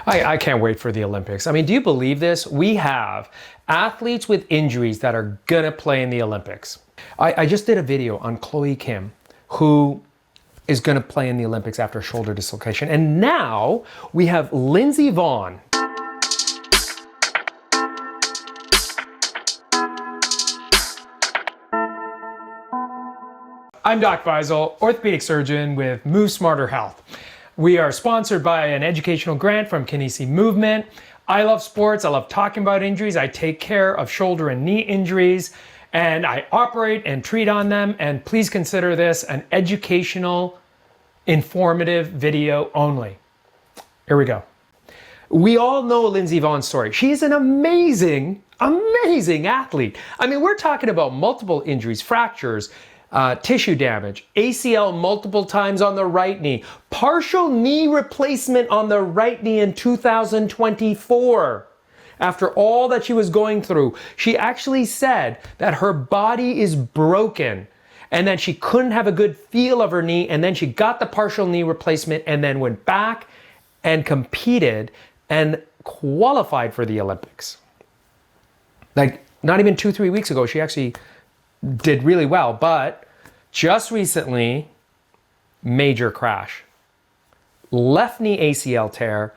I can't wait for the Olympics. I mean, do you believe this? We have athletes with injuries that are gonna play in the Olympics. I just did a video on Chloe Kim, who is gonna play in the Olympics after a shoulder dislocation. And now we have Lindsey Vonn. I'm Doc Faisal, orthopedic surgeon with Move Smarter Health. We are sponsored by an educational grant from Kinesi Movement. I love sports. I love talking about injuries. I take care of shoulder and knee injuries, and I operate and treat on them. And please consider this an educational, informative video only. Here we go. We all know Lindsey Vonn's story. She's an amazing athlete. I mean, we're talking about multiple injuries, fractures, tissue damage, ACL multiple times on the right knee, partial knee replacement on the right knee in 2024. After all that she was going through, she actually said that her body is broken and that she couldn't have a good feel of her knee, and then she got the partial knee replacement and then went back and competed and qualified for the Olympics. Like, not even 2-3 weeks ago, she actually did really well, but just recently, major crash. Left knee ACL tear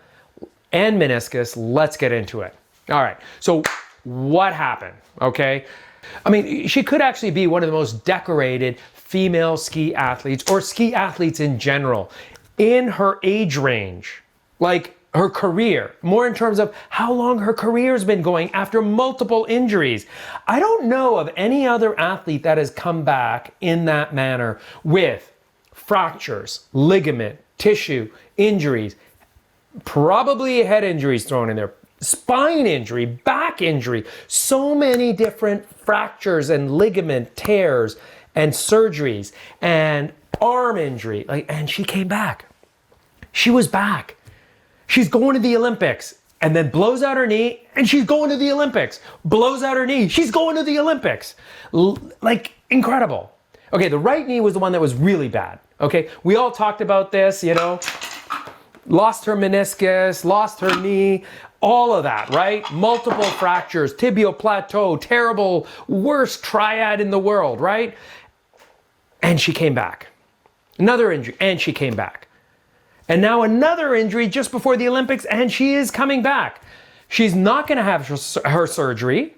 and meniscus. Let's get into it. All right, so what happened, okay? I mean, she could actually be one of the most decorated female ski athletes, or ski athletes in general, in her age range. Like, her career, more in terms of how long her career has been going after multiple injuries. I don't know of any other athlete that has come back in that manner with fractures, ligament, tissue, injuries, probably head injuries thrown in there, spine injury, back injury, so many different fractures and ligament tears and surgeries and arm injury. And she came back. She was back. She's going to the Olympics, and then blows out her knee, and she's going to the Olympics. Blows out her knee, she's going to the Olympics. Like, incredible. Okay, the right knee was the one that was really bad. Okay, we all talked about this, you know. Lost her meniscus, lost her knee, all of that, right? Multiple fractures, tibial plateau, terrible, worst triad in the world, right? And she came back. Another injury, and she came back. And now another injury just before the Olympics, and she is coming back. She's not going to have her surgery.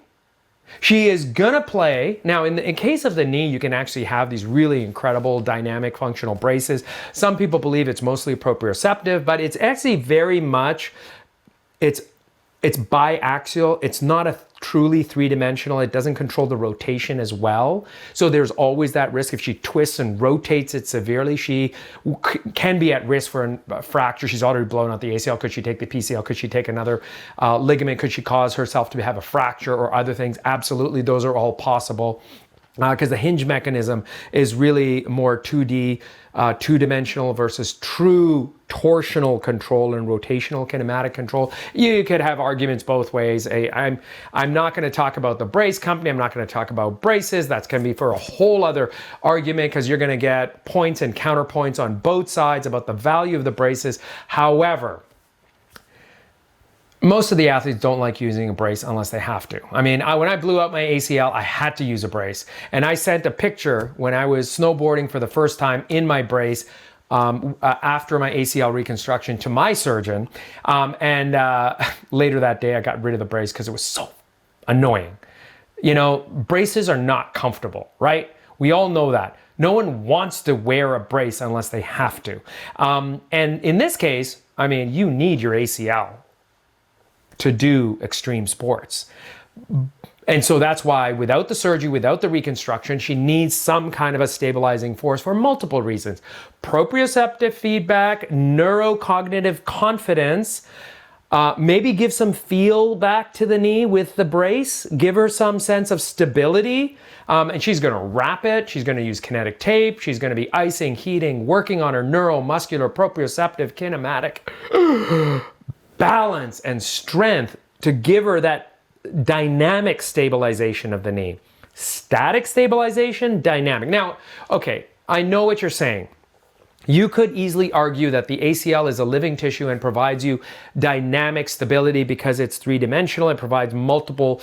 She is going to play. Now, in case of the knee, you can actually have these really incredible dynamic functional braces. Some people believe it's mostly proprioceptive, but it's actually very much, it's biaxial. It's not a truly three-dimensional. It doesn't control the rotation as well. So there's always that risk. If she twists and rotates it severely, she can be at risk for a fracture. She's already blown out the ACL. Could she take the PCL? Could she take another ligament? Could she cause herself to have a fracture or other things? Absolutely, those are all possible. Because the hinge mechanism is really more 2D, two-dimensional versus true torsional control and rotational kinematic control. You could have arguments both ways. I'm not going to talk about the brace company. I'm not going to talk about braces. That's going to be for a whole other argument, because you're going to get points and counterpoints on both sides about the value of the braces. However, most of the athletes don't like using a brace unless they have to. I mean, when I blew out my ACL, I had to use a brace. And I sent a picture when I was snowboarding for the first time in my brace after my ACL reconstruction to my surgeon. Later that day, I got rid of the brace because it was so annoying. You know, braces are not comfortable, right? We all know that. No one wants to wear a brace unless they have to. And in this case, I mean, you need your ACL to do extreme sports. And so that's why without the surgery, without the reconstruction, she needs some kind of a stabilizing force for multiple reasons. Proprioceptive feedback, neurocognitive confidence, maybe give some feel back to the knee with the brace, give her some sense of stability. And she's going to wrap it. She's going to use kinetic tape. She's going to be icing, heating, working on her neuromuscular, proprioceptive, kinematic balance and strength to give her that dynamic stabilization of the knee. Static stabilization, dynamic. Now, okay, I know what you're saying. You could easily argue that the ACL is a living tissue and provides you dynamic stability because it's three-dimensional. It provides multiple,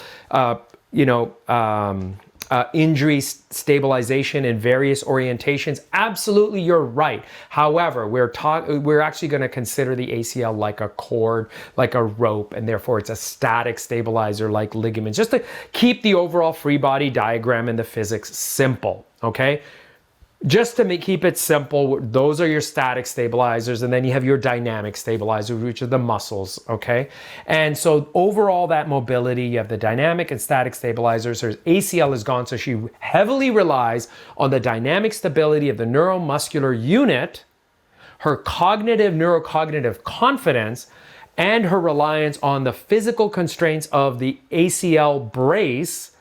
injury stabilization in various orientations. Absolutely, you're right. However, we're actually going to consider the ACL like a cord, like a rope, and therefore it's a static stabilizer like ligaments, just to keep the overall free body diagram and the physics simple, okay? Just to keep it simple, those are your static stabilizers, and then you have your dynamic stabilizers, which are the muscles, okay? And so overall, that mobility, you have the dynamic and static stabilizers. Her ACL is gone, so she heavily relies on the dynamic stability of the neuromuscular unit, her cognitive, neurocognitive confidence, and her reliance on the physical constraints of the ACL brace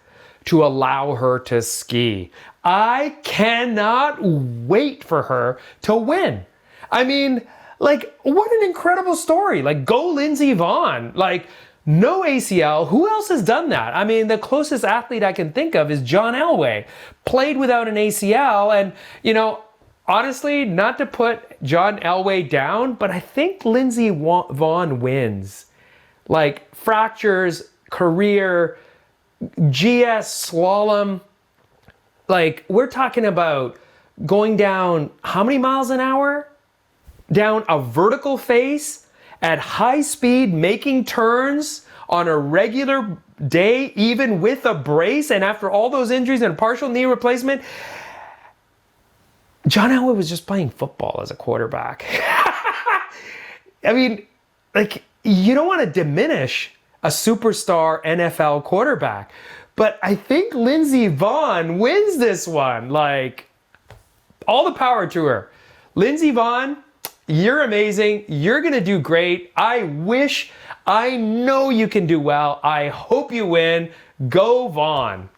to allow her to ski. I cannot wait for her to win. I mean, like, what an incredible story. Like, go Lindsey Vonn. Like, no ACL. Who else has done that? I mean, the closest athlete I can think of is John Elway. Played without an ACL. And, honestly, not to put John Elway down, but I think Lindsey Vonn wins. Like, fractures, career, GS, slalom. Like, we're talking about going down how many miles an hour? Down a vertical face at high speed, making turns on a regular day, even with a brace, and after all those injuries and partial knee replacement. John Elway was just playing football as a quarterback. I mean, like, you don't want to diminish a superstar NFL quarterback, but I think Lindsey Vonn wins this one. Like, all the power to her. Lindsey Vonn, you're amazing. You're going to do great. I know you can do well. I hope you win. Go Vonn.